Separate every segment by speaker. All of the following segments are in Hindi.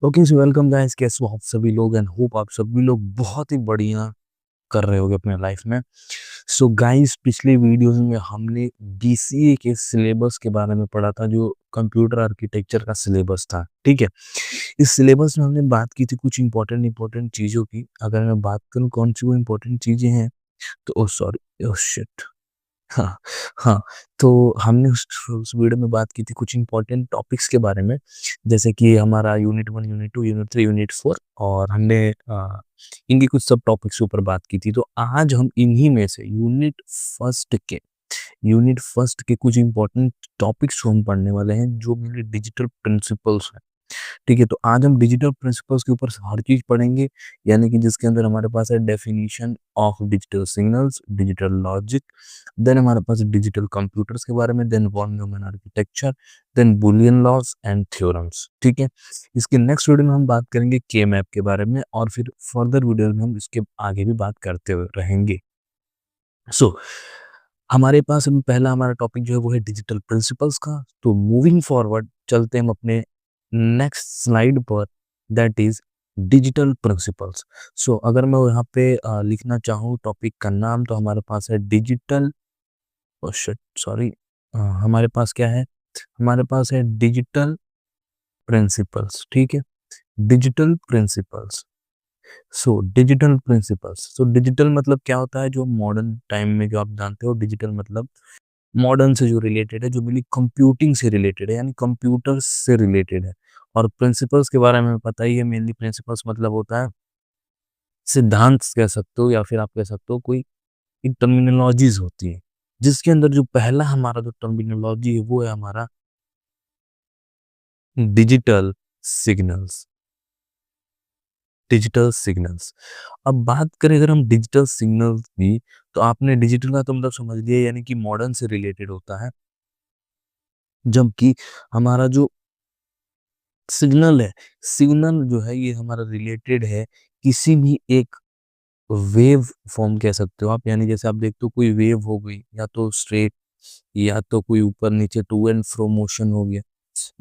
Speaker 1: ओके सो वेलकम गाइस, कैसे हो आप सभी लोग एंड होप आप सभी लोग बहुत ही बढ़िया कर रहे होगे अपने लाइफ में। सो गाइस, पिछले वीडियोस में हमने बीसीए के सिलेबस के बारे में पढ़ा था, जो कंप्यूटर आर्किटेक्चर का सिलेबस था। ठीक है, इस सिलेबस में हमने बात की थी कुछ इंपॉर्टेंट इंपॉर्टेंट चीज़ों की। अगर मैं बात करूँ कौन सी वो इंपॉर्टेंट चीज़ें हैं, तो ओ सॉरी, ओ शिट, हाँ, हाँ, तो हमने उस वीडियो में बात की थी कुछ इम्पोर्टेंट टॉपिक्स के बारे में, जैसे कि हमारा यूनिट 1, यूनिट 2, यूनिट 3, यूनिट 4, और हमने इनकी कुछ सब टॉपिक्स के ऊपर बात की थी। तो आज हम इन्हीं में से यूनिट फर्स्ट के कुछ इम्पोर्टेंट टॉपिक्स को हम पढ़ने वाले हैं, जो मेरे डिजिटल प्रिंसिपल्स हैं। ठीक है, तो आज हम डिजिटल प्रिंसिपल्स के ऊपर हर चीज़ पढ़ेंगे, यानी कि जिसके अंदर हमारे पास है definition of digital signals, digital logic, then हमारे पास डिजिटल कंप्यूटर्स के बारे में, then von Neumann architecture, then Boolean laws and theorems. ठीक है, इसके नेक्स्ट वीडियो में हम बात करेंगे के मैप के बारे में, और फिर फर्दर वीडियो में हम इसके आगे भी बात करते हुए रहेंगे। सो हमारे पास अभी पहला हमारा टॉपिक जो है वो है डिजिटल प्रिंसिपल्स का। तो मूविंग फॉरवर्ड चलते हैं हम अपने नेक्स्ट स्लाइड पर, दैट इज डिजिटल प्रिंसिपल्स। सो अगर मैं यहाँ पे लिखना चाहूँ टॉपिक का नाम, तो हमारे पास है डिजिटल, सॉरी, हमारे पास क्या है, हमारे पास है डिजिटल प्रिंसिपल्स। ठीक है, डिजिटल प्रिंसिपल्स। सो डिजिटल मतलब क्या होता है, जो मॉडर्न टाइम में जो आप जानते हो, डिजिटल मतलब मॉडर्न से जो रिलेटेड है, जो मेनली कंप्यूटिंग से रिलेटेड है, यानी कंप्यूटर से रिलेटेड है। और प्रिंसिपल्स के बारे में पता ही है, मेनली प्रिंसिपल्स मतलब होता है सिद्धांत कह सकते हो, या फिर आप कह सकते हो कोई एक टर्मिनोलॉजीज होती है, जिसके अंदर जो पहला हमारा जो टर्मिनोलॉजी है वो है हमारा डिजिटल सिग्नल्स। Digital signals. अब बात करें अगर हम डिजिटल सिग्नल्स की, तो आपने डिजिटल का तो मतलब समझ लिया, यानी कि मॉडर्न से रिलेटेड होता है, जबकि हमारा जो सिग्नल है, सिग्नल जो है ये हमारा रिलेटेड है किसी भी एक वेव फॉर्म कह सकते हो आप, यानी जैसे आप देखते हो कोई वेव हो गई, या तो स्ट्रेट, या तो कोई ऊपर नीचे टू एंड फ्रो मोशन हो गया,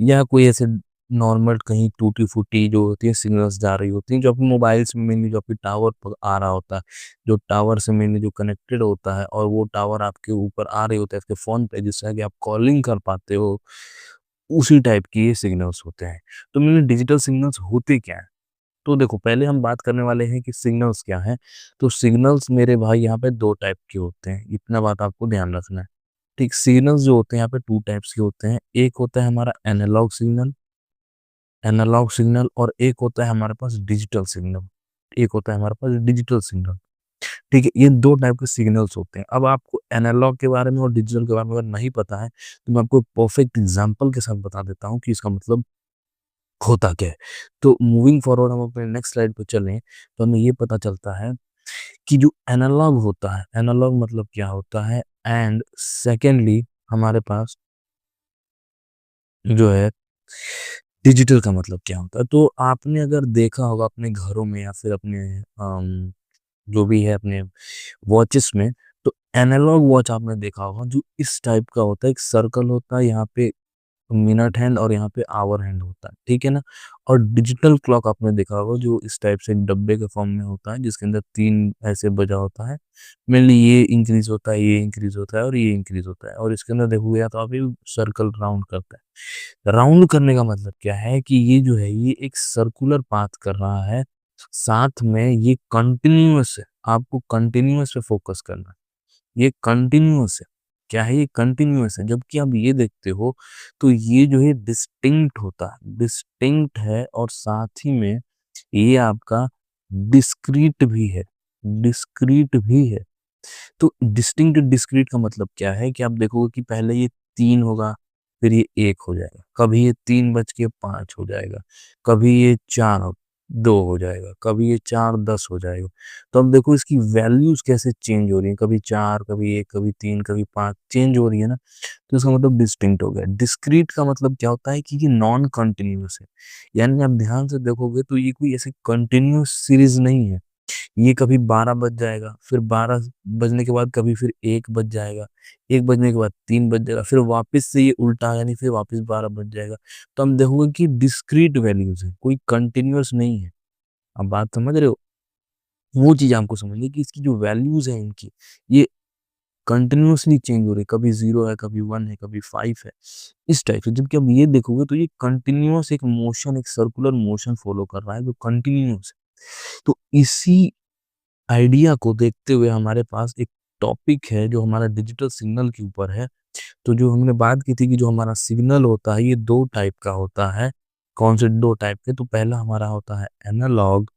Speaker 1: या कोई ऐसे नॉर्मल कहीं टूटी फूटी जो होती है सिग्नल्स जा रही होती हैं, जो अपने मोबाइल्स में मेनली जो आपके टावर पर आ रहा होता है, जो टावर से मेनली जो कनेक्टेड होता है, और वो टावर आपके ऊपर आ रहे होते हैं आपके फोन पे, जिससे कि आप कॉलिंग कर पाते हो, उसी टाइप की ये सिग्नल्स होते हैं। तो मेनली डिजिटल सिग्नल्स होते क्या है, तो देखो पहले हम बात करने वाले हैं कि सिग्नल्स क्या हैं। तो सिग्नल्स मेरे भाई यहाँ पे दो टाइप के होते हैं, इतना बात आपको ध्यान रखना है। ठीक, सिग्नल्स जो होते हैं यहाँ पे टू टाइप्स के होते हैं। एक होता है हमारा एनालॉग सिग्नल, और एक होता है हमारे पास डिजिटल सिग्नल। एक होता है हमारे पास डिजिटल सिग्नल। ठीक है, ये दो टाइप के सिग्नल्स होते हैं। अब आपको एनालॉग के बारे में और डिजिटल के बारे में अगर नहीं पता है, तो मैं आपको परफेक्ट एग्जांपल के साथ बता देता हूँ कि इसका मतलब होता क्या है। तो मूविंग फॉरवर्ड हम अपने नेक्स्ट स्लाइड पे चलें, तो हमें ये पता चलता है कि जो एनालॉग होता है, एनालॉग मतलब क्या होता है, एंड सेकेंडली हमारे पास जो है डिजिटल का मतलब क्या होता है। तो आपने अगर देखा होगा अपने घरों में, या फिर अपने जो भी है अपने वॉचेस में, तो एनालॉग वॉच आपने देखा होगा जो इस टाइप का होता है, एक सर्कल होता है, यहाँ पे मिनट हैंड और यहाँ पे आवर हैंड होता है, ठीक है ना। और डिजिटल क्लॉक आपने देखा होगा जो इस टाइप से एक डब्बे के फॉर्म में होता है, जिसके अंदर तीन ऐसे बजा होता है, मेनली ये इंक्रीज होता है, ये इंक्रीज होता है, और ये इंक्रीज होता है, और इसके अंदर देखोगे तो आप ये सर्कल राउंड करता है। राउंड करने का मतलब क्या है कि ये जो है ये एक सर्कुलर पाथ कर रहा है, साथ में ये कंटिन्यूअस है, आपको कंटिन्यूअस पे फोकस करना है, ये कंटिन्यूअस है। क्या है, ये कंटिन्यूअस है। जबकि आप ये देखते हो तो ये जो है डिस्टिंक्ट होता है, डिस्टिंक्ट है, और साथ ही में ये आपका डिस्क्रीट भी है, डिस्क्रीट भी है। तो डिस्टिंक्ट डिस्क्रीट का मतलब क्या है कि आप देखोगे कि पहले ये 3 होगा, फिर ये 1 हो जाएगा, कभी ये 3 बज के 5 हो जाएगा, कभी ये 2 हो जाएगा, कभी ये 4:10 हो जाएगा। तो अब देखो इसकी वैल्यूज़ कैसे चेंज हो रही हैं, कभी 4, कभी 1, कभी 3, कभी 5 चेंज हो रही है ना, तो इसका मतलब डिस्टिंक्ट हो गया। डिस्क्रीट का मतलब क्या होता है कि ये नॉन कंटीन्यूअस है, यानी आप ध्यान से देखोगे तो ये कोई ऐसे कंटीन्यूअस सीरीज़ नहीं है। ये कभी 12 बज जाएगा, फिर 12 बजने के बाद कभी फिर 1 बज जाएगा, 1 बजने के बाद 3 बज जाएगा, फिर वापस से ये उल्टा यानी फिर वापस 12 बज जाएगा। तो हम देखोगे कि डिस्क्रीट वैल्यूज़ हैं, कोई कंटीन्यूअस नहीं है। आप बात समझ रहे हो? वो चीज़ आपको समझनी है कि इसकी जो वैल्यूज़ हैं इनकी, ये कंटीन्यूअसली चेंज हो रही है, कभी 0 है, कभी 1 है, कभी 5 है, इस टाइप से। जबकि आप ये देखोगे तो ये कंटीन्यूअस एक मोशन, एक सर्कुलर मोशन फ़ॉलो कर रहा है जो कंटीन्यूअस है। तो इसी आइडिया को देखते हुए हमारे पास एक टॉपिक है जो हमारा डिजिटल सिग्नल के ऊपर है। तो जो हमने बात की थी कि जो हमारा सिग्नल होता है ये 2 टाइप का होता है। कौन से 2 टाइप के? तो पहला हमारा होता है एनालॉग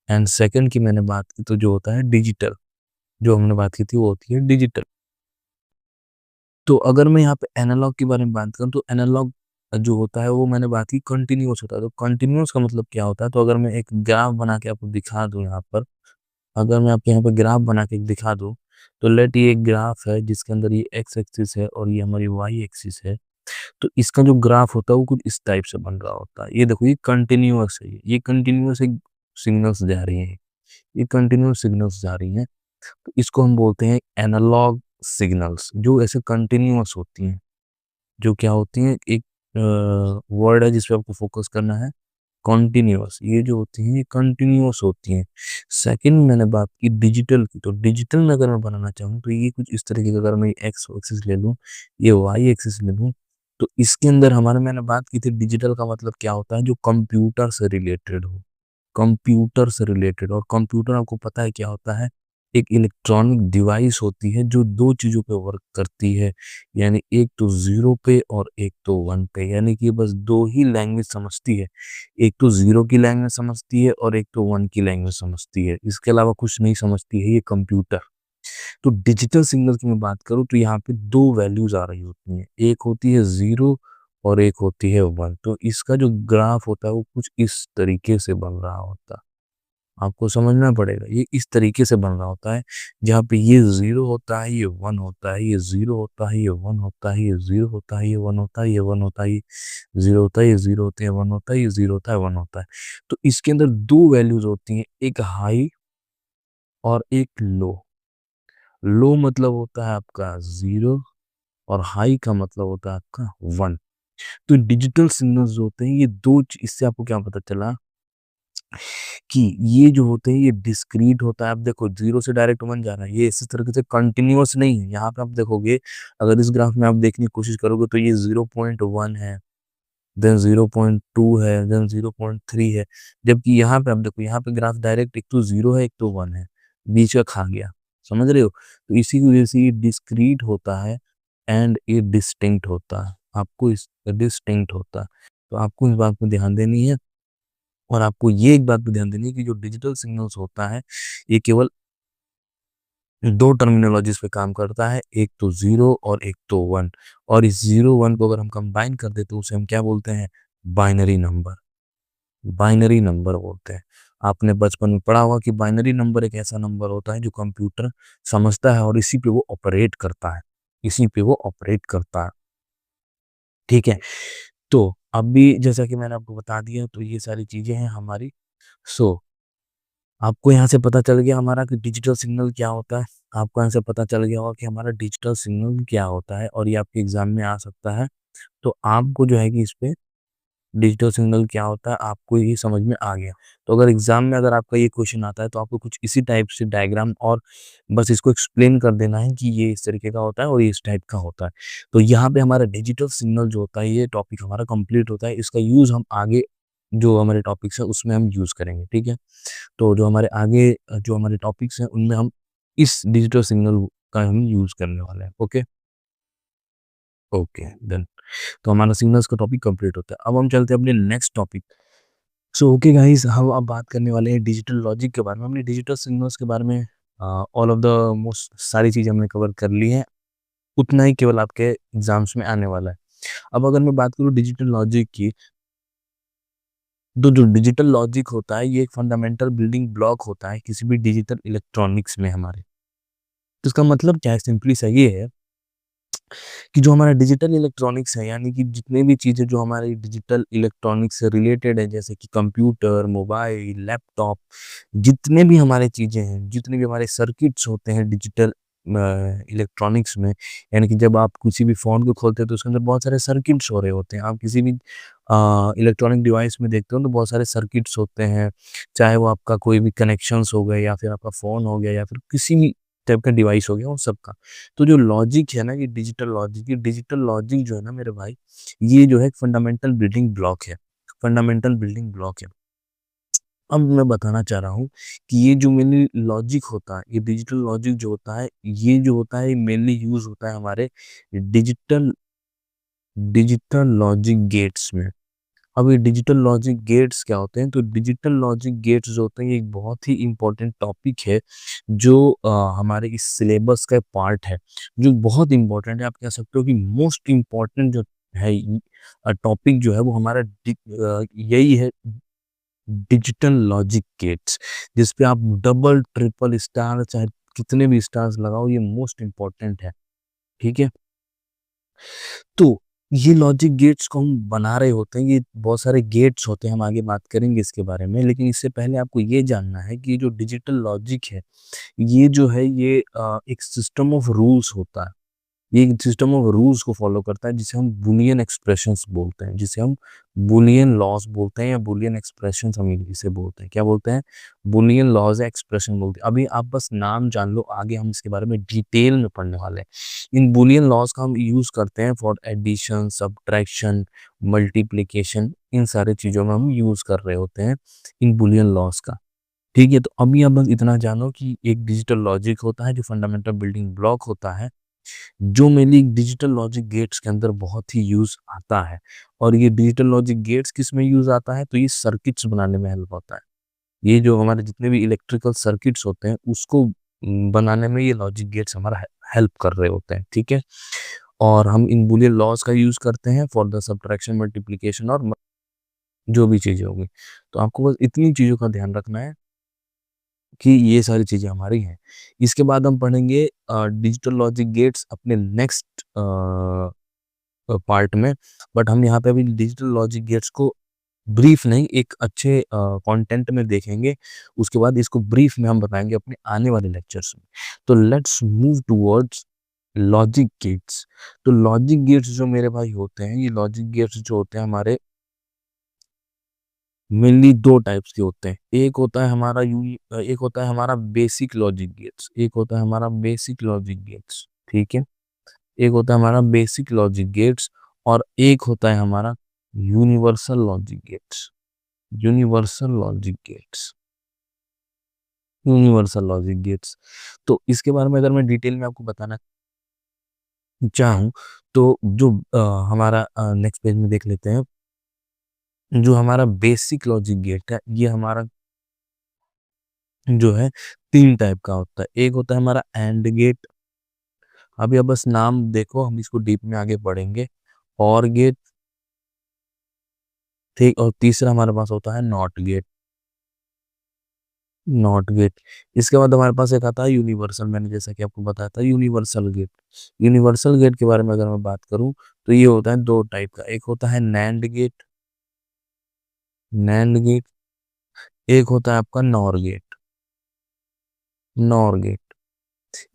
Speaker 1: एंड सेकंड की मैंने बात की तो जो होता है डिजिटल। जो हमने बात की थी वो होती है डिजिटल। तो अगर मैं यहाँ पे एनालॉग के बारे में बात करूँ तो एनालॉग जो होता है वो मैंने बात की कंटीन्यूअस होता है। तो कंटीन्यूअस का मतलब क्या होता है? तो अगर मैं एक ग्राफ बना के आपको दिखा दूँ यहाँ पर, अगर मैं आपको यहाँ पे ग्राफ बना के दिखा दूँ, तो लेट ये एक ग्राफ है जिसके अंदर ये एक्स एक्सिस है और ये हमारी वाई एक्सिस है। तो इसका जो ग्राफ होता है वो कुछ इस टाइप से बन रहा होता है। ये देखो ये कंटीन्यूअस है, ये कंटीन्यूअस एक सिग्नल्स जा रही हैं, ये कंटीन्यूअस सिग्नल्स जा रही हैं। तो इसको हम बोलते हैं एनालॉग सिग्नल्स जो ऐसे कंटीन्यूअस होती हैं। जो क्या होती हैं? एक वर्ड है जिस पे आपको फोकस करना है, कॉन्टिन्यूअस। ये जो होती हैं ये कंटिन्यूअस होती हैं। सेकंड मैंने बात की डिजिटल की, तो डिजिटल में अगर मैं बनाना चाहूँ तो ये कुछ इस तरीके का, अगर मैं एक्स एक्सिस ले लूँ, ये वाई एक्सिस ले लूँ, तो इसके अंदर हमारे मैंने बात की थी डिजिटल का मतलब क्या होता है? जो कंप्यूटर से रिलेटेड हो, कंप्यूटर से रिलेटेड। और कंप्यूटर आपको पता है क्या होता है? एक इलेक्ट्रॉनिक डिवाइस होती है जो 2 चीज़ों पे वर्क करती है, यानी एक तो 0 पे और एक तो 1 पे, यानी कि ये बस 2 ही लैंग्वेज समझती है। एक तो 0 की लैंग्वेज समझती है और एक तो 1 की लैंग्वेज समझती है। इसके अलावा कुछ नहीं समझती है ये कंप्यूटर। तो डिजिटल सिग्नल की मैं बात करूँ तो यहाँ पे 2 वैल्यूज़ आ रही होती हैं। एक होती है 0 और एक होती है 1। तो इसका जो ग्राफ होता है वो कुछ इस तरीके से बन रहा होता है। आपको समझना पड़ेगा, ये इस तरीके से बन रहा होता है, जहाँ पे ये 0 होता है, ये 1 होता है, ये 0 होता है, ये 1 होता है, ये 0 होता है, ये 1 होता है, ये 1 होता है, ये 0 होता है, ये 0 होता है, 1 होता है, ये 0 होता है, 1 होता है। तो इसके अंदर 2 वैल्यूज़ होती हैं, एक हाई और एक लो। लो मतलब होता है आपका 0 और हाई का मतलब होता है आपका 1। तो डिजिटल सिग्नल्स जो होते हैं ये 2 इससे आपको क्या पता चला कि ये जो होते हैं ये डिस्क्रीट होता है। आप देखो 0 से डायरेक्ट 1 जा रहा है, ये इसी तरीके से कंटीन्यूअस नहीं है। यहाँ पे आप देखोगे, अगर इस ग्राफ में आप देखने की कोशिश करोगे तो ये 0.1 है, देन 0.2 है, देन 0.3 है। जबकि यहाँ पे आप देखो, यहाँ पे ग्राफ डायरेक्ट एक तो 0 है, एक तो 1 है, बीच का खा गया। समझ रहे हो? तो इसी की वजह से ये डिस्क्रीट होता है एंड ये डिस्टिंक्ट होता है। आपको इस डिस्टिंक्ट होता है। तो आपको इस बात पे ध्यान देनी है और आपको ये एक बात पे ध्यान देनी है कि जो डिजिटल सिग्नल्स होता है, ये केवल 2 टर्मिनोलॉजीज़ पे काम करता है, एक तो 0 और एक तो 1। और इस 0-1 को अगर हम कंबाइन कर दें तो उसे हम क्या बोलते हैं? Binary number. बाइनरी नंबर बोलते हैं। आपने बचपन में पढ़ा होगा कि बाइनरी नंबर एक ऐसा नंबर होता है जो कंप्यूटर समझता है और इसी पे वो ऑपरेट करता है। इसी पे वो ऑपरेट करता है। ठीक है? तो अभी जैसा कि मैंने आपको बता दिया तो ये सारी चीज़ें हैं हमारी। सो आपको यहाँ से पता चल गया हमारा कि डिजिटल सिग्नल क्या होता है। आपको यहाँ से पता चल गया होगा कि हमारा डिजिटल सिग्नल क्या होता है और ये आपके एग्ज़ाम में आ सकता है। तो आपको जो है कि इस पे डिजिटल सिग्नल क्या होता है, आपको ये समझ में आ गया। तो अगर एग्ज़ाम में अगर आपका ये क्वेश्चन आता है तो आपको कुछ इसी टाइप से डायग्राम और बस इसको एक्सप्लेन कर देना है कि ये इस तरीके का होता है और ये इस टाइप का होता है। तो यहाँ पे हमारा डिजिटल सिग्नल जो होता है ये टॉपिक हमारा कंप्लीट होता है। इसका यूज़ हम आगे जो हमारे टॉपिक्स हैं उसमें हम यूज़ करेंगे, ठीक है? तो जो हमारे आगे जो हमारे टॉपिक्स हैं उनमें हम इस डिजिटल सिग्नल का हम यूज़ करने वाले हैं। ओके? Okay, done. तो हमारा सिग्नल्स का टॉपिक कंप्लीट होता है। अब हम चलते हैं अपने next topic. So okay guys, हम अब बात करने वाले हैं डिजिटल लॉजिक के बारे में। हमने डिजिटल सिग्नल्स के बारे में ऑल ऑफ द मोस्ट सारी चीज़ें हमने कवर कर ली हैं। उतना ही केवल आपके एग्ज़ाम्स में आने वाला है। अब अगर मैं बात करूँ डिजिटल लॉजिक की, तो जो डिजिटल लॉजिक होता है ये एक फंडामेंटल बिल्डिंग ब्लॉक होता है किसी भी डिजिटल इलेक्ट्रॉनिक्स में हमारे। तो इसका मतलब क्या है? सिंपली सा ये है कि जो हमारा डिजिटल इलेक्ट्रॉनिक्स है, यानी कि जितने भी चीज़ें जो हमारी डिजिटल इलेक्ट्रॉनिक्स से रिलेटेड है, जैसे कि कंप्यूटर, मोबाइल, लैपटॉप, जितने भी हमारे चीज़ें हैं, जितने भी हमारे सर्किट्स होते हैं डिजिटल इलेक्ट्रॉनिक्स में, यानी कि जब आप किसी भी फ़ोन को खोलते हैं तो उसके अंदर बहुत सारे सर्किट्स हो रहे होते हैं। आप किसी भी इलेक्ट्रॉनिक डिवाइस में देखते हो तो बहुत सारे सर्किट्स होते हैं, चाहे वो आपका कोई भी कनेक्शंस हो गए या फिर आपका फ़ोन हो गया या फिर किसी भी टाइप का डिवाइस हो गया, उन सब का। तो जो लॉजिक है ना, ये डिजिटल लॉजिक जो है ना मेरे भाई, ये जो है एक फंडामेंटल बिल्डिंग ब्लॉक है, फंडामेंटल बिल्डिंग ब्लॉक है। अब मैं बताना चाह रहा हूँ कि ये जो मेनली लॉजिक होता है, ये डिजिटल लॉजिक जो होता है, ये जो होता है, ये मेनली यूज़ होता है हमारे डिजिटल डिजिटल लॉजिक गेट्स में। अब ये डिजिटल लॉजिक गेट्स क्या होते हैं? तो डिजिटल लॉजिक गेट्स जो होते हैं, ये एक बहुत ही इम्पोर्टेंट टॉपिक है, जो हमारे इस सिलेबस का पार्ट है, जो बहुत इम्पोर्टेंट है। आप कह सकते हो कि मोस्ट इम्पोर्टेंट जो है टॉपिक जो है वो हमारा यही है, डिजिटल लॉजिक गेट्स, जिस पे आप डबल, ट्रिपल स्टार चाहे कितने भी स्टार्स लगाओ, ये मोस्ट इम्पोर्टेंट है, ठीक है? तो ये लॉजिक गेट्स को हम बना रहे होते हैं, ये बहुत सारे गेट्स होते हैं, हम आगे बात करेंगे इसके बारे में। लेकिन इससे पहले आपको ये जानना है कि ये जो डिजिटल लॉजिक है, ये जो है ये एक सिस्टम ऑफ रूल्स होता है। ये एक सिस्टम ऑफ रूल्स को फॉलो करता है, जिसे हम बूलियन एक्सप्रेशंस बोलते हैं, जिसे हम बूलियन लॉज बोलते हैं या बूलियन एक्सप्रेशंस हम इसे बोलते हैं। क्या बोलते हैं? बूलियन लॉज या एक्सप्रेशन बोलते हैं। अभी आप बस नाम जान लो, आगे हम इसके बारे में डिटेल में पढ़ने वाले हैं। इन बूलियन लॉज का हम यूज करते हैं फॉर एडिशन, सब्ट्रैक्शन, मल्टीप्लिकेशन, इन सारे चीजों में हम यूज कर रहे होते हैं इन बूलियन लॉज का। ठीक है, तो अभी आप बस इतना जानो कि एक डिजिटल लॉजिक होता है जो फंडामेंटल बिल्डिंग ब्लॉक होता है, जो मेनली डिजिटल लॉजिक गेट्स के अंदर बहुत ही यूज आता है। और ये डिजिटल लॉजिक गेट्स किस में यूज आता है? तो ये सर्किट्स बनाने में हेल्प होता है। ये जो हमारे जितने भी इलेक्ट्रिकल सर्किट्स होते हैं, उसको बनाने में ये लॉजिक गेट्स हमारा हेल्प कर रहे होते हैं, ठीक है? और हम इन बूलियन लॉज का यूज करते हैं फॉर द सब्ट्रैक्शन, मल्टीप्लिकेशन और जो भी चीजें होंगी। तो आपको बस इतनी चीजों का ध्यान रखना है कि ये सारी चीजें हमारी हैं। इसके बाद हम पढ़ेंगे डिजिटल लॉजिक गेट्स अपने नेक्स्ट पार्ट में। बट हम यहाँ पे अभी डिजिटल लॉजिक गेट्स को ब्रीफ नहीं, एक अच्छे कंटेंट में देखेंगे। उसके बाद इसको ब्रीफ में हम बताएंगे अपने आने वाले लेक्चर्स में। तो let's move towards logic gates. तो लॉजिक गेट्स जो मेरे भाई होते हैं, ये लॉजिक गेट्स जो होते हैं हमारे, मेनली दो टाइप्स के होते हैं। एक होता है हमारा बेसिक लॉजिक गेट्स, एक होता है हमारा बेसिक लॉजिक गेट्स, ठीक है? एक होता है हमारा बेसिक लॉजिक गेट्स और एक होता है हमारा universal logic gates. Universal logic gates, universal logic gates. तो इसके बारे में अगर मैं डिटेल में आपको बताना चाहूँ, तो जो हमारा नेक्स्ट पेज में देख लेते हैं। जो हमारा बेसिक लॉजिक गेट है, ये हमारा जो है 3 टाइप का होता है। एक होता है हमारा एंड गेट, अभी अब बस नाम देखो, हम इसको डीप में आगे पढ़ेंगे। और गेट, ठीक, और तीसरा हमारे पास होता है नॉट गेट, नॉट गेट। इसके बाद हमारे पास एक आता है यूनिवर्सल, मैंने जैसा कि आपको बताया था यूनिवर्सल गेट। यूनिवर्सल गेट के बारे में अगर मैं बात करूं, तो ये होता है 2 टाइप का। एक होता है नैंड गेट, नैंड गेट। एक होता है आपका नॉर गेट, नॉर गेट।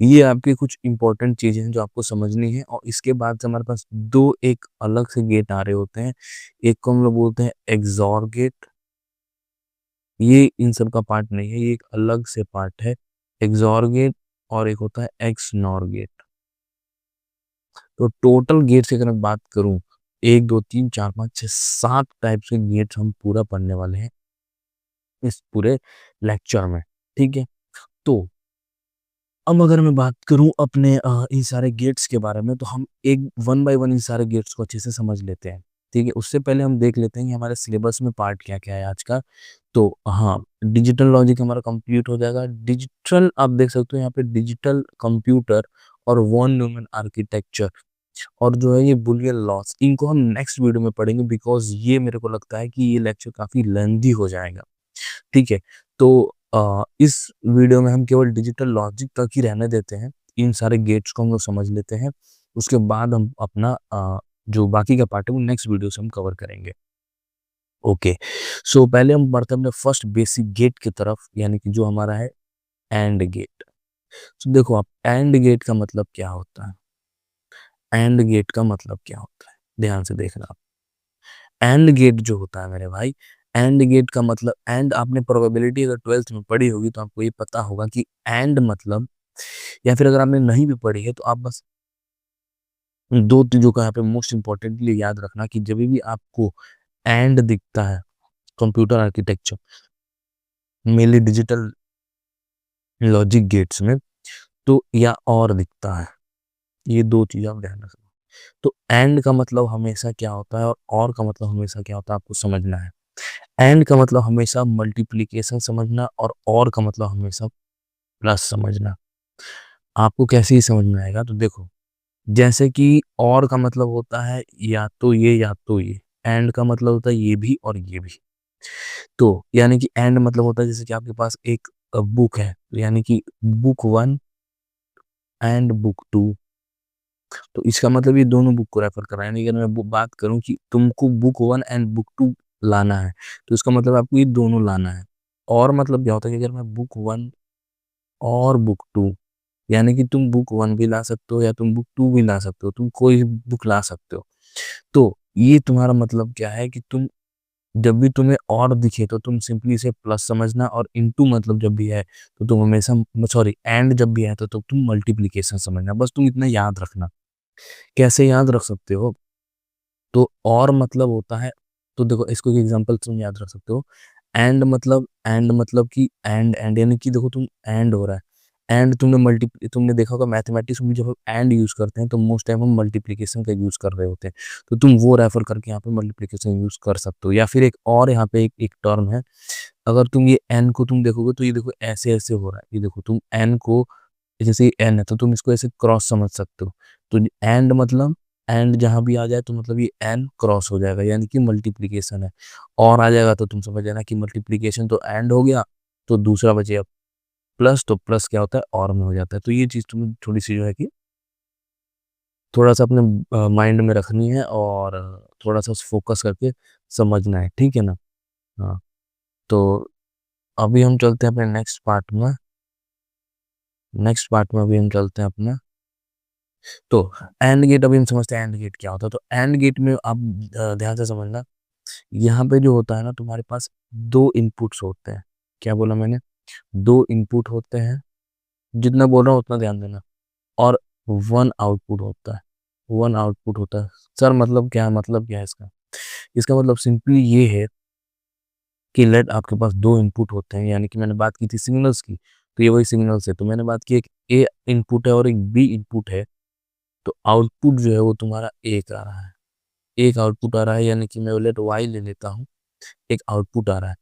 Speaker 1: ये आपके कुछ इंपॉर्टेंट चीजें हैं जो आपको समझनी है। और इसके बाद से हमारे पास दो एक अलग से गेट आ रहे होते हैं। एक को हम लोग बोलते हैं एक्सॉर गेट, ये इन सब का पार्ट नहीं है, ये एक अलग से पार्ट है, एक्सॉर गेट। और एक होता है एक्स नॉर गेट। तो टोटल गेट्स की अगर मैं बात करूं, 1 2 3 4 5 6 7 टाइप्स के गेट्स हम पूरा पढ़ने वाले हैं इस पूरे लेक्चर में, ठीक है? तो अब अगर मैं बात करूं अपने इन सारे गेट्स के बारे में, तो हम एक वन बाय वन इन सारे गेट्स को अच्छे से समझ लेते हैं, ठीक है? उससे पहले हम देख लेते हैं कि हमारे सिलेबस में पार्ट क्या क्या है आज का। तो हाँ, डिजिटल लॉजिक हमारा कंप्लीट हो जाएगा। डिजिटल, आप देख सकते हो यहाँ पे डिजिटल कंप्यूटर और वॉन न्यूमन आर्किटेक्चर और जो है ये बुलियन लॉस, इनको हम नेक्स्ट वीडियो में पढ़ेंगे, बिकॉज ये मेरे को लगता है कि ये लेक्चर काफी लेंथी हो जाएगा, ठीक है? तो इस वीडियो में हम केवल डिजिटल लॉजिक तक ही रहने देते हैं। इन सारे गेट्स को हम लोग समझ लेते हैं। उसके बाद हम अपना जो बाकी का पार्ट है वो नेक्स्ट वीडियो से हम कवर करेंगे। ओके, सो पहले हम बढ़ते हैं अपने फर्स्ट बेसिक गेट की तरफ, यानी कि जो हमारा है एंड गेट। तो देखो आप, एंड गेट का मतलब क्या होता है? एंड गेट का मतलब क्या होता है, ध्यान से देखना आप। एंड गेट जो होता है मेरे भाई, एंड गेट का मतलब, एंड आपने प्रोबेबिलिटी अगर ट्वेल्थ में पढ़ी होगी तो आपको ये पता होगा कि एंड मतलब, या फिर अगर आपने नहीं भी पढ़ी है तो आप बस दो चीजों का यहाँ पे मोस्ट इंपॉर्टेंटली याद रखना कि जब भी आपको एंड दिखता है computer architecture, mainly digital logic gates में, तो या और दिखता है, ये दो चीज आप ध्यान रखना। तो एंड का मतलब हमेशा क्या होता है और का मतलब हमेशा क्या होता है, आपको समझना है। एंड का मतलब हमेशा मल्टीप्लिकेशन समझना, और का मतलब हमेशा प्लस समझना। आपको कैसे ही समझ में आएगा, तो देखो, जैसे कि और का मतलब होता है या तो ये या तो ये, एंड का मतलब होता है ये भी और ये भी। तो यानी कि एंड मतलब होता है जैसे कि आपके पास एक बुक है, तो यानी कि book one and book two, तो इसका मतलब ये दोनों बुक को रेफर कर रहा है। यानी कि अगर मैं बात करूं कि तुमको book one and book two लाना है, तो इसका मतलब आपको ये दोनों लाना है। और मतलब क्या होता है कि अगर मैं बुक वन और बुक टू, यानी कि तुम बुक वन भी ला सकते हो या तुम बुक टू भी ला सकते हो, तुम कोई बुक ला सकते हो। तो ये तुम्हारा मतलब क्या है कि तुम जब भी तुम्हें और दिखे तो तुम सिंपली इसे प्लस समझना, और इनटू मतलब जब भी है तो तुम हमेशा, सॉरी, एंड जब भी है तो तुम मल्टीप्लिकेशन समझना। बस तुम इतना याद रखना। कैसे याद रख सकते हो, तो और मतलब होता है, तो देखो इसको एक एग्जांपल तुम याद रख सकते हो। एंड मतलब कि एंड यानी कि देखो तुम एंड हो रहा है, एंड तुमने देखा होगा मैथमेटिक्स में जब एंड यूज करते हैं तो मोस्ट टाइम हम मल्टीप्लिकेशन का यूज कर रहे होते हैं, तो तुम वो रेफर करके यहाँ पे मल्टीप्लिकेशन यूज कर सकते हो। या फिर एक और यहाँ पे एक टर्म है, अगर तुम ये एन को तुम देखोगे तो ये देखो ऐसे ऐसे हो रहा है, ये देखो तुम एन को, जैसे ये एन है तो तुम इसको ऐसे क्रॉस समझ सकते हो। तो एंड मतलब, एंड जहां भी आ जाए तो मतलब ये एन क्रॉस हो जाएगा, यानी कि मल्टीप्लिकेशन है। और आ जाएगा तो तुम समझ जाना कि मल्टीप्लिकेशन तो एंड हो गया, तो दूसरा बचेगा प्लस, तो प्लस क्या होता है, और में हो जाता है। तो ये चीज तुम्हें थोड़ी सी जो है कि थोड़ा सा अपने माइंड में रखनी है, और थोड़ा सा फोकस करके समझना है, ठीक है ना। हाँ, तो अभी हम चलते हैं अपने नेक्स्ट पार्ट में। नेक्स्ट पार्ट में अभी हम चलते हैं अपना, तो एंड गेट अभी हम समझते हैं एंड गेट क्या होता है। तो एंड गेट में आप ध्यान से समझना, यहाँ पे जो होता है ना, तुम्हारे पास दो इनपुट्स होते हैं। क्या बोला मैंने? दो इनपुट होते हैं, जितना बोल रहा हूँ उतना ध्यान देना। और वन आउटपुट होता है, वन आउटपुट होता है। सर मतलब क्या है इसका? इसका मतलब सिंपली ये है कि लेट आपके पास दो इनपुट होते हैं, यानी कि मैंने बात की थी सिग्नल्स की, तो ये वही सिग्नल्स है। तो मैंने बात की एक ए इनपुट है और एक बी इनपुट है, तो आउटपुट जो है वो तुम्हारा एक आ रहा है, एक आउटपुट आ रहा है, यानी कि मैं लेट वाई ले लेता हूँ, एक आउटपुट आ रहा है।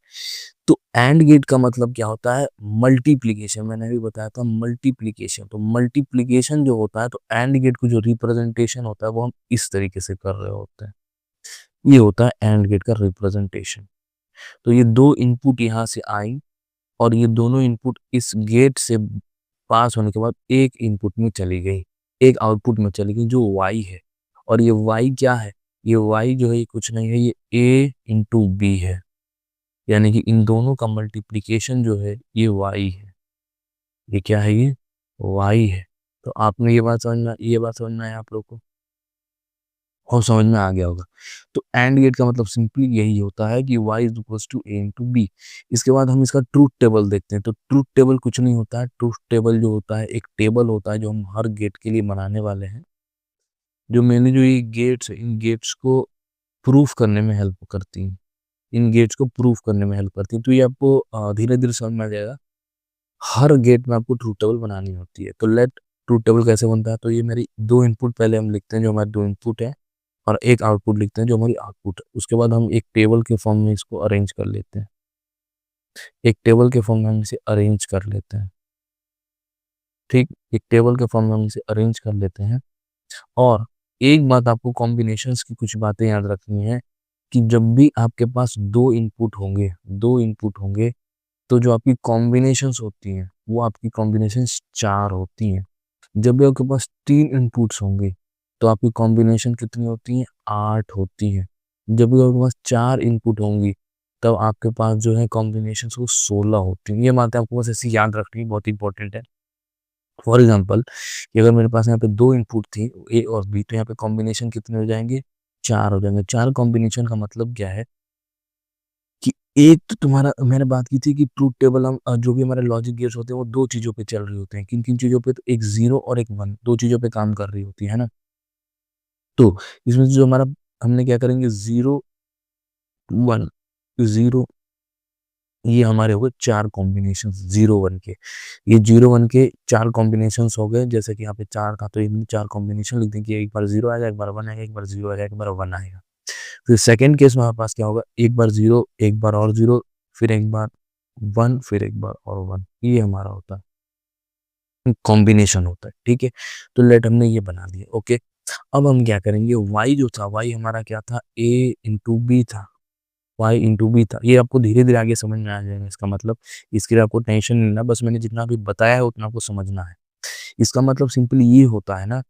Speaker 1: तो एंड गेट का मतलब क्या होता है? मल्टीप्लीकेशन। मैंने अभी बताया था मल्टीप्लीकेशन। तो मल्टीप्लीकेशन जो होता है, तो एंड गेट को जो रिप्रेजेंटेशन होता है वो हम इस तरीके से कर रहे होते हैं। ये होता है एंड गेट का रिप्रेजेंटेशन। तो ये दो इनपुट यहाँ से आई, और ये दोनों इनपुट इस गेट से पास होने के बाद एक इनपुट में चली गई, एक आउटपुट में चली गई, जो y है। और ये y क्या है? ये y जो है ये कुछ नहीं है, ये a इंटू बी है, यानी कि इन दोनों का मल्टीप्लिकेशन जो है ये y है। ये क्या है? ये y है। तो आपने ये बात समझ में आया आप लोग को, और समझ में आ गया होगा। तो एंड गेट का मतलब सिंपली यही होता है कि y is equal to A into B. इसके बाद हम इसका ट्रूथ टेबल देखते हैं। तो ट्रूथ टेबल कुछ नहीं होता है, ट्रूथ टेबल जो होता है एक टेबल होता है जो हम हर गेट के लिए बनाने वाले हैं, जो मेनली जो ये गेट्स है इन गेट्स को प्रूफ करने में हेल्प करती हैं, इन गेट्स को प्रूफ करने में हेल्प करती हैं। तो ये आपको धीरे धीरे समझ में आ जाएगा। हर गेट में आपको ट्रूथ टेबल बनानी होती है। तो लेट ट्रूथ टेबल कैसे बनता है, तो ये मेरी दो इनपुट पहले हम लिखते हैं जो हमारे दो इनपुट है, और एक आउटपुट लिखते हैं जो हमारी आउटपुट है। उसके बाद हम एक टेबल के फॉर्म में इसको अरेंज कर लेते हैं, एक टेबल के फॉर्म में हम इसे अरेंज कर लेते हैं। ठीक, एक टेबल के फॉर्म में हम इसे अरेंज कर लेते हैं। और एक बात आपको कॉम्बिनेशंस की कुछ बातें याद रखनी है, कि जब भी आपके पास दो इनपुट होंगे, तो जो आपकी कॉम्बिनेशंस होती हैं वो आपकी कॉम्बिनेशंस चार होती हैं। जब भी आपके पास तीन इनपुट्स होंगे, तो आपकी कॉम्बिनेशन कितनी होती है? 8 होती है। जब भी आपके पास 4 इनपुट होंगी, तब आपके पास जो है कॉम्बिनेशंस वो 16 होती हैं। ये बातें आपको बस ऐसे याद रखनी है, बहुत इंपॉर्टेंट है। फॉर एग्जांपल कि अगर मेरे पास यहाँ पे 2 इनपुट थी ए और बी, तो यहाँ पे कॉम्बिनेशन कितने हो जाएँगे? 4 हो जाएँगे। 4 कॉम्बिनेशन का मतलब क्या है कि एक तो तुम्हारा मैंने बात की थी कि ट्रुथ टेबल हम जो भी हमारे लॉजिक गेट्स होते हैं वो 2 चीज़ों पे चल रहे होते हैं। किन-किन चीज़ों पे? तो एक 0 और एक 1, 2 चीज़ों पे काम कर रही होती है ना? तो इसमें से जो हमारा हमने क्या करेंगे 0, 1, 0, ये हमारे हो गए 4 कॉम्बिनेशंस 0, 1 के। ये 0, 1 के 4 कॉम्बिनेशंस हो गए, जैसे कि यहाँ पे 4 था तो इनमें 4 कॉम्बिनेशन लिख दें कि एक बार 0 आएगा, एक बार 1 आएगा, एक बार 0 आएगा, एक बार 1 आएगा। फिर सेकंड केस में हमारे पास क्या होगा? एक बार 0, एक बार और 0, फिर एक बार 1, फिर एक बार और 1, ये हमारा होता है, कॉम्बिनेशन होता है, ठीक है? तो लेट हमने ये बना दिया, ओके। अब हम क्या करेंगे, y जो था, y हमारा क्या था? a इंटू बी था, y इंटू बी था। ये आपको धीरे-धीरे आगे समझ में आ जाएगा इसका मतलब, इसके लिए आपको टेंशन नहीं लेना, बस मैंने जितना भी बताया है उतना आपको समझना है। इसका मतलब सिंपली ये होता है ना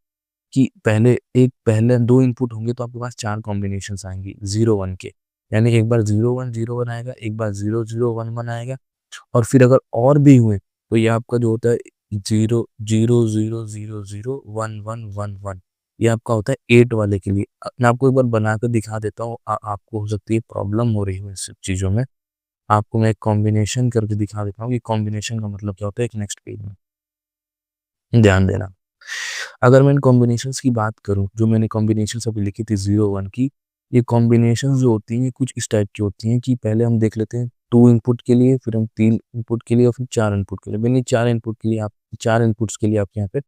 Speaker 1: कि पहले 2 इनपुट होंगे तो आपके पास 4 कॉम्बिनेशंस आएँगी 0, 1 के। यानी एक बार 0, 1 आएगा, एक बार 0, 0, 1, 1 आएगा, और फिर अगर और भी हुए तो ये आपका जो होता है 0, 0, 0, 0, 0, 1, 1, 1, 1, ये आपका होता है 8 वाले के लिए। मैं आपको एक बार बना कर दिखा देता हूँ, आपको हो सकती है प्रॉब्लम हो रही हो इन सब चीज़ों में। आपको मैं एक कॉम्बिनेशन करके दिखा देता हूँ कि कॉम्बिनेशन का मतलब क्या होता है एक नेक्स्ट पेज में। ध्यान देना। अगर मैं इन कॉम्बिनेशंस की बात करूँ, जो मैंने कॉम्बिनेशंस अभी लिखी थी 0, 1 की, ये कॉम्बिनेशंस जो होती हैं कुछ इस टाइप की होती हैं कि पहले हम देख लेते हैं 2 इनपुट के लिए, फिर हम 3 इनपुट के लिए और फिर 4 इनपुट के लिए। मैंने 4 इनपुट के लिए आप 4 इनपुट्स के लिए आपके यहाँ पे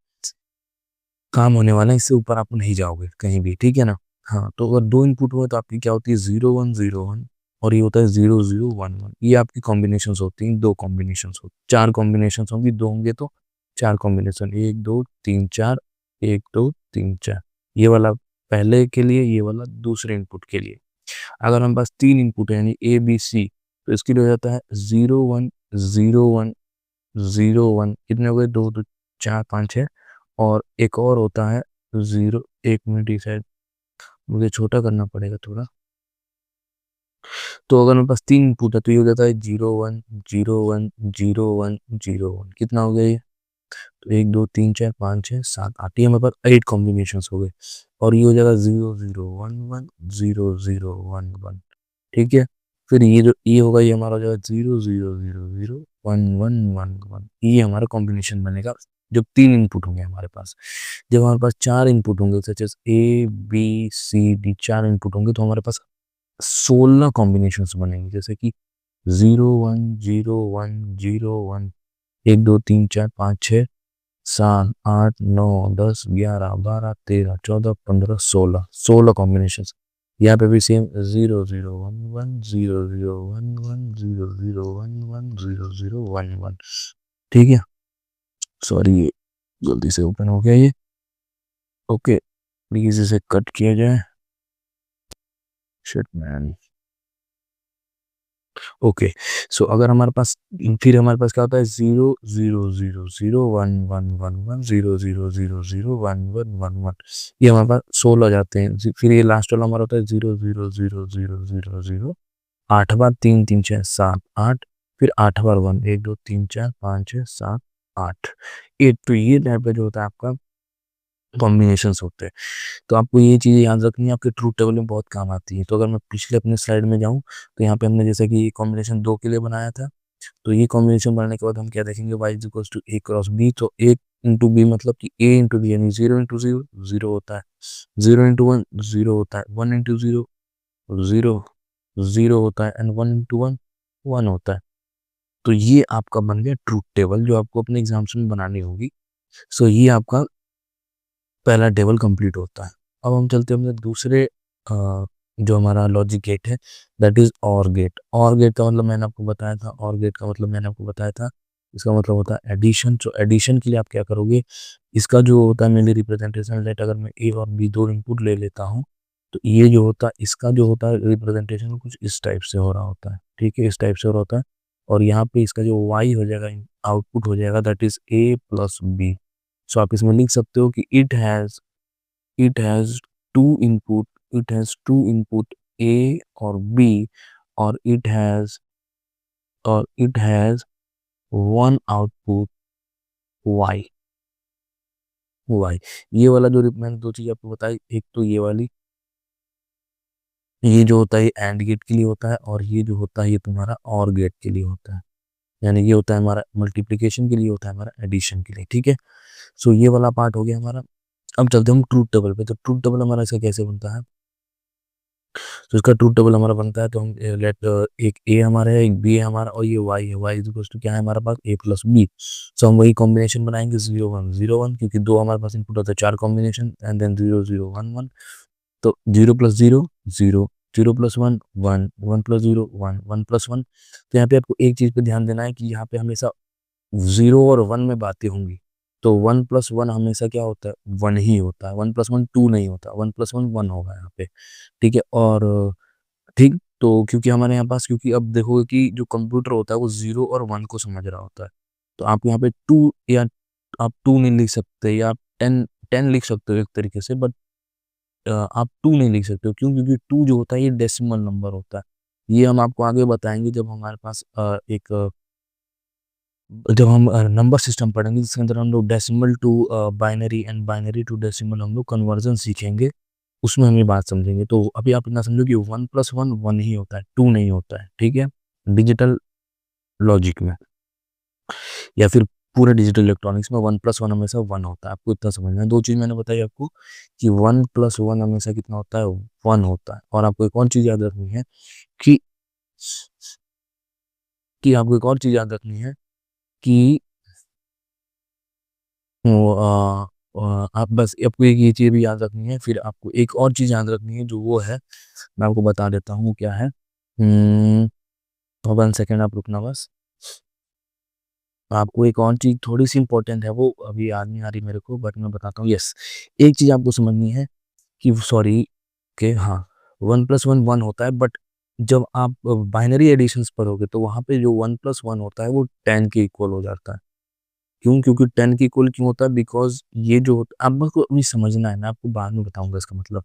Speaker 1: काम होने वाला है, इससे ऊपर आप नहीं जाओगे कहीं भी, ठीक है ना? हाँ, तो अगर 2 इनपुट हुए तो आपकी क्या होती है 0, 1, 0, 1, और ये होता है 0, 0, 1, 1। ये आपकी कॉम्बिनेशंस होती हैं, 2 कॉम्बिनेशंस होती 4 कॉम्बिनेशंस होंगी, 2 होंगे तो 4 कॉम्बिनेशन 1, 2, 3, 4, 1, 2, 3, 4। ये वाला पहले के लिए, ये वाला दूसरे इनपुट के लिए। अगर हमारे पास 3 इनपुट है यानी ए, बी, सी, तो इसके लिए हो जाता है 0, 1, 0, 1, 0, 1, कितने हो गए? 2, 2, 4, 5, 6, और एक और होता है 0, 1 मिनट, ये शायद मुझे छोटा करना पड़ेगा थोड़ा। तो अगर मेरे पास 3 इनपुट है तो ये हो जाता है 0, 1, 0, 1, 0, 1, 0, 1, कितना हो गया ये? तो 1, 2, 3, 4, 5, 6, 7, 8, ये हमारे पास 8 कॉम्बिनेशंस हो गए, और ये हो जाएगा 0, 0, 1, 1, 0, 0, 1, 1, ठीक है? फिर ये होगा, ये हमारा हो जाएगा 0, 0, 0, 0, 1, 1, 1, 1, ये हमारा कॉम्बिनेशन बनेगा जब 3 इनपुट होंगे हमारे पास। जब हमारे पास 4 इनपुट होंगे, such as A, B, C, D, 4 input होंगे, तो हमारे पास 16 कॉम्बिनेशंस बनेंगे, जैसे कि 0, 1, 0, 1, 0, 1, 1, 2, 3, 4, 5, 6, 7, 8, 9, 10, 11, 12, 13, 14, 15, 16, 16 कॉम्बिनेशंस। यहाँ पे भी सेम 0, 0, 1, 1, 0, 0, 1, 1, 0, 0, 1, 1, 0, 0, 1, 1, ठीक है? सॉरी, ये गलती से ओपन हो गया ये। ओके, प्लीज इसे कट किया जाए। Shit man. ओके, सो अगर हमारे पास फिर हमारे पास क्या होता है 0, 0, 0, 0, 1, 1, 1, 1, 0, 0, 0, 0, 1, 1, 1, 1, ये हमारे पास 16 जाते हैं। फिर ये लास्ट वाला हमारा होता है 0, 0, 0, 0, 0, 0, 8 बार 3, 3, 6, 7, 8, फिर 8 बार 1, 1, 2, 3, 4, 5, 6, 7, 8, 8, तो ये टाइप का जो होता है आपका कॉम्बिनेशंस होते हैं। तो आपको ये चीज़ें याद रखनी है, आपके ट्रूथ टेबल में बहुत काम आती है। तो अगर मैं पिछले अपने स्लाइड में जाऊँ, तो यहाँ पे हमने जैसे कि ये कॉम्बिनेशन 2 के लिए बनाया था, तो ये कॉम्बिनेशन बनाने के बाद हम क्या देखेंगे, y is equals to a cross b, तो a इंटू b मतलब कि a इंटू b, यानी 0 इंटू 0, 0 होता है, 0 इंटू 1, 0 होता है, 1 इंटू 0, 0, 0 होता है, एंड 1 इंटू 1, 1 होता है। तो ये आपका बन गया ट्रूथ टेबल, जो आपको अपने एग्जाम्स में बनानी होगी। सो ये आपका पहला टेबल कंप्लीट होता है। अब हम चलते हैं अपने दूसरे जो हमारा लॉजिक गेट है, that is or gate. Or gate का मतलब मैंने आपको बताया था, ऑर गेट का मतलब मैंने आपको बताया था, इसका मतलब होता है एडिशन। तो एडिशन के लिए आप क्या करोगे, इसका जो होता है मेनली रिप्रेजेंटेशन, लेट अगर मैं ए और बी 2 इनपुट ले लेता हूँ, तो ये जो होता है, इसका जो होता है रिप्रेजेंटेशन कुछ इस टाइप से हो रहा होता है, ठीक है? इस टाइप से हो रहा होता है, और यहाँ पे इसका जो वाई हो जाएगा, आउटपुट हो जाएगा, that is A plus B. So आप इसमें लिख सकते हो कि it has it has two input A or B, or it has one output Y। ये वाला जो मैंने दो चीज आपको बताई, एक तो ये वाली, ये जो होता है एंड गेट के लिए होता है, और ये जो होता है ये तुम्हारा और गेट के लिए होता है। यानी ये होता है हमारा मल्टीप्लिकेशन के लिए, होता है हमारा एडिशन के लिए। ठीक है, सो ये वाला पार्ट हो गया हमारा। अब चलते हैं हम ट्रूथ टेबल पे। तो ट्रूथ टेबल हमारा इसका कैसे बनता है? तो इसका ट्रूथ टेबल हमारा बनता है, तो हम लेट एक ए हमारा है, एक बी है हमारा, और ये वाई है। वाई इज इक्वल टू क्या है हमारे पास? ए प्लस बी। सो हम वही कॉम्बिनेशन बनाएंगे 0 1 0 1, क्योंकि दो हमारे पास इनपुट होता है, चार कॉम्बिनेशन, एंड देन 0 0 1 1। तो 0 + 0 0, 0 + 1 1, 1 + 0 1, 1 + 1। तो यहाँ पे आपको एक चीज पे ध्यान देना है कि यहाँ पे हमेशा 0 और 1 में बातें होंगी। तो 1 + 1 हमेशा क्या होता है? 1 ही होता है। 1 + 1 2 नहीं होता, 1 + 1 1 होगा यहाँ पे। ठीक है, और ठीक, तो क्योंकि हमारे यहाँ पास, क्योंकि अब देखोगे कि जो कंप्यूटर होता है वो 0 और 1 को समझ रहा होता है। तो आप यहाँ पे 2, या आप 2 नहीं लिख सकते, या आप 10 लिख सकते हो एक तरीके से, बट आप 2 नहीं लिख सकते हो। क्यों? क्योंकि 2 जो होता है ये डेसिमल नंबर होता है। ये हम आपको आगे बताएंगे जब हमारे पास जब हम नंबर सिस्टम पढ़ेंगे, जिसके अंदर हम लोग decimal to binary and binary to decimal हम लोग कन्वर्जन सीखेंगे, उसमें हम ये बात समझेंगे। तो अभी आप इतना समझो कि 1 + 1 1 ही होता है, 2 नहीं होता है। ठीक है, डिजिटल लॉजिक में या फिर पूरे डिजिटल इलेक्ट्रॉनिक्स में 1 + 1 हमेशा 1 होता है। आपको इतना समझना है। दो चीज मैंने बताई आपको कि 1 + 1 हमेशा कितना होता है? 1 होता है। और आपको एक और चीज याद रखनी है कि आपको एक और चीज याद रखनी है कि वो आप बस आपको एक ये चीज भी याद रखनी है, फिर आपको एक और चीज याद रखनी है, जो वो है, मैं आपको बता देता हूँ क्या है। 1 सेकेंड आप रुकना बस। आपको एक और चीज थोड़ी सी इंपॉर्टेंट है, वो अभी याद नहीं आ रही मेरे को, बट मैं बताता हूँ। यस, एक चीज आपको समझनी है कि सॉरी, के हाँ, 1 + 1 1 होता है, बट जब आप बाइनरी एडिशंस पढ़ोगे तो वहां पे जो 1 + 1 होता है वो 10 के इक्वल हो जाता है। क्यों? क्योंकि 10 की इक्वल क्यों होता है? बिकॉज ये जो होता है, आपको अभी समझना है, मैं आपको बाद में बताऊंगा इसका मतलब।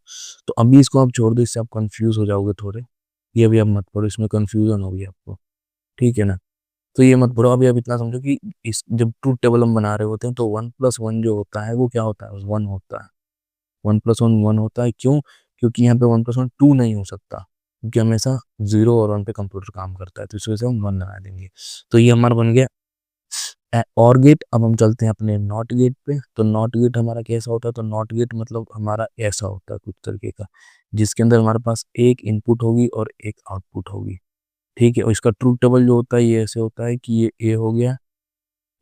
Speaker 1: तो अभी इसको आप छोड़ दो, इससे आप कंफ्यूज हो जाओगे थोड़े। ये अभी आप मत पढ़ो, इसमें कंफ्यूजन होगी आपको। ठीक है ना? तो ये मत पढ़ो अभी। अब इतना समझो कि इस जब ट्रूथ टेबल हम बना रहे होते हैं तो 1 + 1 जो होता है वो क्या होता है? 1 होता है। 1 + 1 1 होता है। क्यों? क्योंकि यहाँ पे 1 + 1 2 नहीं हो सकता, क्योंकि हमेशा 0 और 1 पे कंप्यूटर काम करता है, तो इस वजह से हम 1 लगा देंगे। तो ये हमारा बन गया और गेट। अब हम चलते हैं अपने नॉट गेट पे। तो नॉट गेट हमारा कैसा होता है? तो नॉट गेट मतलब हमारा ऐसा होता है कुछ तरीके का, जिसके अंदर हमारे पास एक इनपुट होगी और एक आउटपुट होगी। ठीक है, और इसका ट्रूथ टेबल जो होता है ये ऐसे होता है कि ये ए हो गया,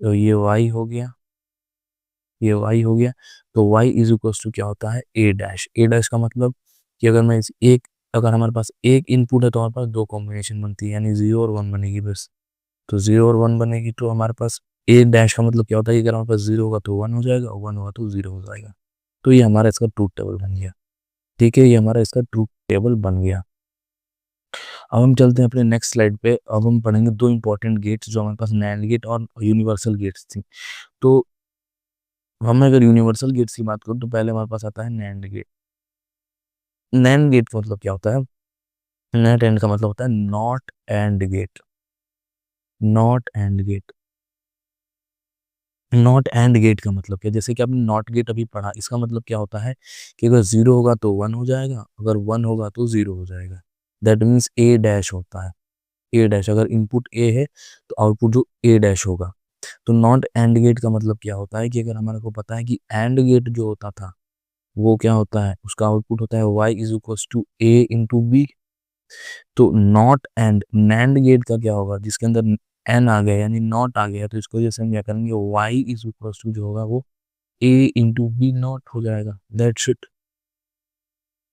Speaker 1: तो ये वाई हो गया, ये वाई हो गया। तो वाई इज इक्वल टू क्या होता है? ए डैश। ए डैश का मतलब कि अगर मैं इस एक अगर हमारे पास एक इनपुट है तो हमारे पास दो कॉम्बिनेशन बनती है, यानी 0 और 1 बनेगी बस। तो 0 और 1 बनेगी, तो हमारे पास ए डैश का मतलब क्या होता है कि अगर हमारे पास 0 होगा तो 1 हो जाएगा, और 1 होगा तो 0 हो जाएगा। तो ये हमारा इसका ट्रूथ टेबल बन गया। ठीक है, ये हमारा इसका ट्रूथ टेबल बन गया। अब हम चलते हैं अपने नेक्स्ट स्लाइड पे। अब हम पढ़ेंगे दो इंपॉर्टेंट गेट्स जो हमारे पास, नैंड गेट और यूनिवर्सल गेट्स थी। तो हम अगर यूनिवर्सल गेट्स की बात करूं तो पहले हमारे पास आता है नैंड गेट। नैंड गेट का मतलब क्या होता है? नॉट एंड का मतलब होता है not and gate. Not and gate. Not and gate का मतलब क्या? जैसे कि आपने नॉट गेट अभी पढ़ा, इसका मतलब क्या होता है कि अगर 0 होगा तो 1 हो जाएगा, अगर 1 होगा तो 0 हो जाएगा। दैट मीन्स ए डैश होता है। ए डैश, अगर इनपुट ए है तो आउटपुट जो ए डैश होगा। तो नॉट एंड गेट का मतलब क्या होता है कि अगर हमारे को पता है कि एंड गेट जो होता था वो क्या होता है, उसका आउटपुट होता है y is equal to A into B. तो नॉट एंड नैंड गेट का क्या होगा? जिसके अंदर एन आ गया यानी नॉट आ गया, तो इसको जैसे हम क्या करेंगे, y इज इक्वल टू जो होगा वो ए इंटू बी नॉट हो जाएगा। That's it.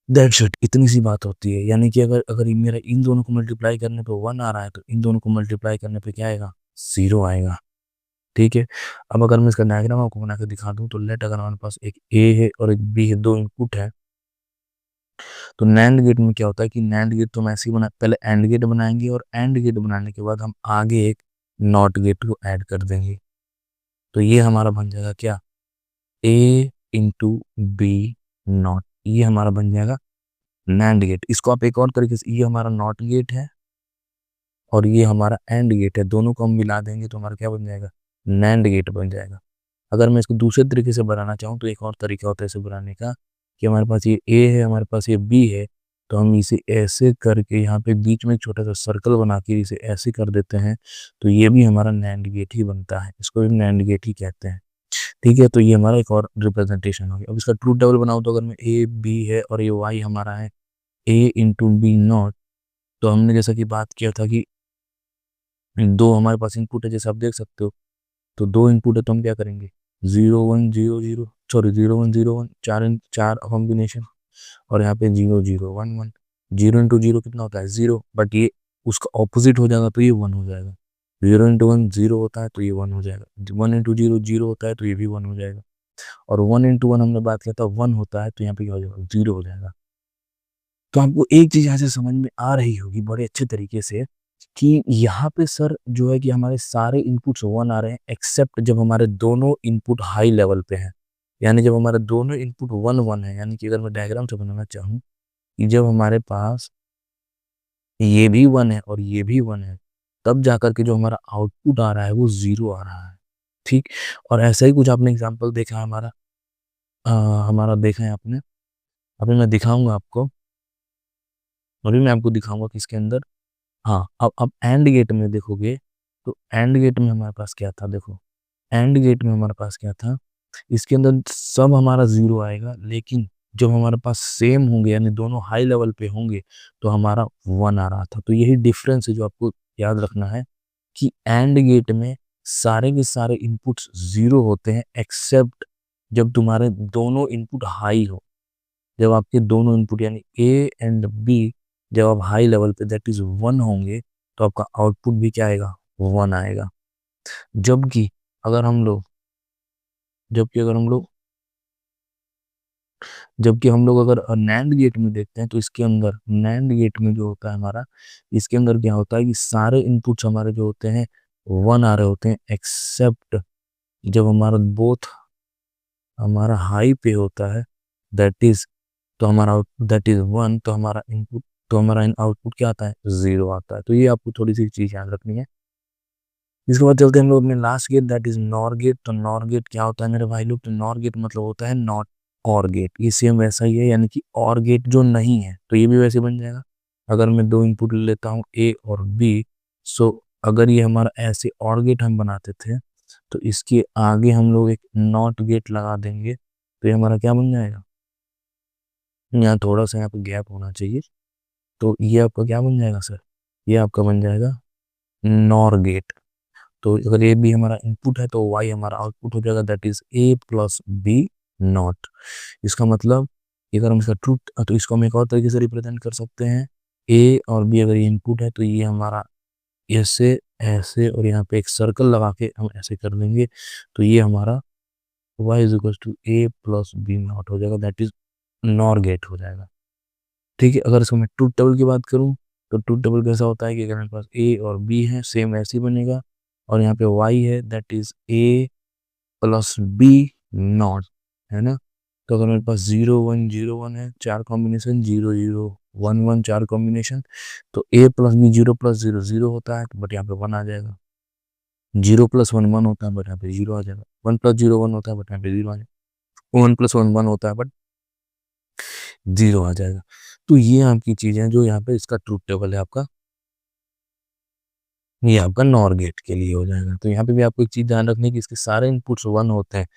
Speaker 1: दैट्स इट, इतनी सी बात होती है। यानी कि अगर अगर मेरा इन दोनों को मल्टीप्लाई करने पे 1 आ रहा है, तो इन दोनों को मल्टीप्लाई करने पे क्या आएगा? 0 आएगा। ठीक है, अब अगर मैं इसका डायग्राम आपको बना के दिखा दूं, तो लेट अगर हमारे पास एक ए है और एक बी है, दो इनपुट है। तो नैंड गेट में क्या होता है कि नैंड गेट तो हम ऐसे ही बना, पहले एंड गेट बनाएंगे और एंड गेट बनाने के बाद हम आगे एक नॉट गेट को ऐड कर देंगे। तो ये हमारा बन जाएगा क्या? ए इंटू बी नॉट, ये हमारा बन जाएगा नैंड गेट। इसको आप एक और तरीके से, ये हमारा नॉट गेट है और ये हमारा एंड गेट है, दोनों को हम मिला देंगे तो हमारा क्या बन जाएगा, नैंड गेट बन जाएगा। अगर मैं इसको दूसरे तरीके से बनाना चाहूँ तो एक और तरीका होता है इसे बनाने का, कि हमारे पास ये ए है, हमारे पास ये बी है, तो हम इसे ऐसे करके यहाँ पे बीच में एक छोटा सा सर्कल बना के इसे ऐसे कर देते हैं, तो ये भी हमारा नैंड गेट ही बनता है, इसको भी नैंड गेट ही कहते हैं। ठीक है, तो ये हमारा एक और रिप्रेजेंटेशन हो गया। अब इसका ट्रूथ टेबल बनाओ तो अगर मैं ए बी है और ये वाई हमारा है ए इंटू बी नॉट, तो हमने जैसा कि बात किया था कि दो हमारे पास इनपुट है, जैसे आप देख सकते हो, तो दो इनपुट है तो हम क्या करेंगे, 0 1 0 0, सॉरी 0 1 0 1, चार कॉम्बिनेशन, और यहाँ पे 0 0 1 1। 0 इंटू 0 कितना होता है, 0, बट ये उसका ऑपोजिट हो जाएगा तो ये 1 हो जाएगा। 0 इंटू 1 0 होता है तो ये 1 हो जाएगा। 1 इंटू 0 0 होता है तो ये भी 1 हो जाएगा। और 1 इंटू 1 हमने बात किया था 1 होता है, तो यहाँ पे क्या हो जाएगा, 0 हो जाएगा। तो आपको एक चीज यहाँ से समझ में आ रही होगी बड़े अच्छे तरीके से, कि यहाँ पे सर जो है कि हमारे सारे इनपुट्स 1 आ रहे हैं, एक्सेप्ट जब हमारे दोनों इनपुट हाई लेवल पे हैं। यानी जब हमारे दोनों इनपुट 1 1 है, यानी कि अगर मैं डायग्राम से बनाना चाहूँ कि जब हमारे पास ये भी 1 है और ये भी 1 है, तब जाकर के जो हमारा आउटपुट आ रहा है वो 0 आ रहा है। ठीक, और ऐसा ही कुछ आपने एग्जाम्पल देखा है हमारा, अ, हमारा देखा है आपने, अभी मैं दिखाऊंगा आपको, अभी मैं आपको दिखाऊंगा कि इसके अंदर, हाँ, अब एंड गेट में देखोगे तो एंड गेट में हमारे पास क्या था, देखो एंड गेट में हमारे पास क्या था, इसके अंदर सब हमारा 0 आएगा, लेकिन जब हमारे पास सेम होंगे यानी दोनों हाई लेवल पे होंगे तो हमारा 1 आ रहा था। तो यही डिफरेंस है जो आपको याद रखना है, कि एंड गेट में सारे के सारे इनपुट्स 0 होते हैं, एक्सेप्ट जब तुम्हारे दोनों इनपुट हाई हो। जब आपके दोनों इनपुट यानी ए एंड बी जब आप हाई लेवल पे दैट इज 1 होंगे, तो आपका आउटपुट भी क्या आएगा, 1 आएगा। जबकि अगर हम लोग जबकि अगर हम लोग जबकि हम लोग अगर नैंड गेट में देखते हैं, तो इसके अंदर नैंड गेट में जो होता है हमारा, इसके अंदर क्या होता है कि सारे इनपुट्स हमारे जो होते हैं 1 आ रहे होते हैं, एक्सेप्ट जब हमारा बोथ हमारा हाई पे होता है, दैट इज तो हमारा दैट इज 1, तो हमारा इनपुट, तो हमारा आउटपुट क्या आता है, 0 आता है। तो ये आपको थोड़ी सी चीज याद रखनी है। इसके बाद चलते हैं हम लोग अपने last gate, that is nor gate. तो नॉर गेट क्या होता है मेरे भाई लोग, तो नॉर गेट मतलब होता है नॉट और गेट। ये सेम वैसा ही है, यानी कि और गेट जो नहीं है, तो ये भी वैसे बन जाएगा। अगर मैं दो इनपुट लेता हूँ ए और बी, सो अगर ये हमारा ऐसे और गेट हम बनाते थे, तो इसके आगे हम लोग एक नॉट गेट लगा देंगे, तो ये हमारा क्या बन जाएगा, यहाँ थोड़ा सा यहाँ पे गैप होना चाहिए, तो ये आपका क्या बन जाएगा सर, ये आपका बन जाएगा नॉर गेट। तो अगर ए बी हमारा इनपुट है तो वाई हमारा आउटपुट हो जाएगा, that is A plus B not. इसका मतलब अगर हम इसका ट्रूथ, तो इसको हम एक और तरीके से रिप्रेजेंट कर सकते हैं, ए और बी अगर ये इनपुट है तो ये हमारा ऐसे ऐसे, और यहाँ पे एक सर्कल लगा के हम ऐसे कर देंगे, तो ये हमारा y is equal to A plus B not हो जाएगा, दैट इज नॉर गेट हो जाएगा। ठीक है, अगर इसको मैं ट्रूथ टेबल की बात करूं, तो ट्रूथ टेबल कैसा होता है कि अगर मेरे पास ए और बी है, सेम ऐसे ही बनेगा, और यहाँ पे वाई है, that is A plus B not, है ना। तो अगर मेरे पास 0 1 0 1 है, चार कॉम्बिनेशन, 0 0 1 1 चार कॉम्बिनेशन, तो ए प्लस बी 0 प्लस 0 0 होता है, बट यहाँ पे 1 आ जाएगा। 0 प्लस 1 1 होता है, बट यहाँ पे 0 आ जाएगा। 1 प्लस 0 1 होता है, बट यहाँ पे 0 आ जाएगा। 1 प्लस 1 1 होता है, बट 0 आ जाएगा। तो ये आपकी चीजें हैं जो यहाँ पे इसका ट्रूथ टेबल है आपका, ये आपका नॉर गेट के लिए हो जाएगा। तो यहाँ पे भी आपको एक चीज ध्यान रखनी है कि इसके सारे इनपुट्स 1 होते हैं,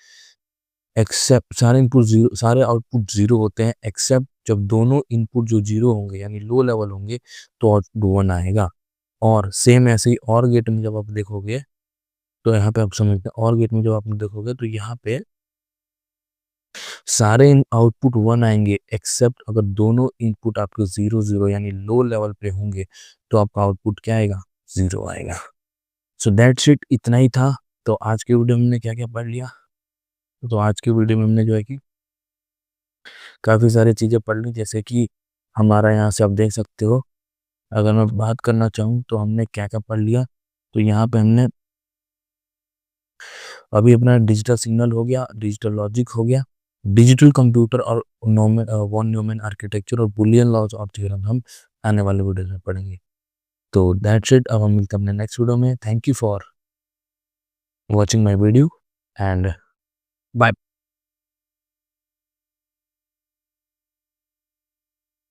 Speaker 1: एक्सेप्ट सारे इनपुट 0, सारे आउटपुट 0 होते हैं, एक्सेप्ट जब दोनों इनपुट जो 0 होंगे यानी लो लेवल होंगे, तो आउटपुट 1 आएगा। और सेम ऐसे ही और गेट में जब आप देखोगे, तो यहाँ पे आप समझते हैं, और गेट में जब आप देखोगे तो यहाँ पे सारे आउटपुट 1 आएंगे, एक्सेप्ट अगर दोनों इनपुट आपके 0 0 यानी लो लेवल पे होंगे, तो आपका आउटपुट क्या आएगा, 0 आएगा। सो दैट्स इट, इतना ही था। तो आज के वीडियो में हमने क्या क्या पढ़ लिया, तो आज की वीडियो में हमने जो है कि काफ़ी सारी चीज़ें पढ़ ली, जैसे कि हमारा यहाँ से आप देख सकते हो, अगर मैं बात करना चाहूँ तो हमने क्या क्या पढ़ लिया। तो यहाँ पे हमने अभी अपना डिजिटल सिग्नल हो गया, डिजिटल लॉजिक हो गया, डिजिटल कंप्यूटर और वॉन न्यूमैन आर्किटेक्चर और बुलियन लॉज और थ्योरम हम आने वाले वीडियोस में पढ़ेंगे। तो दैट्स इट, अब हम मिलते हैं अपने नेक्स्ट वीडियो में। Thank you for watching my video and bye.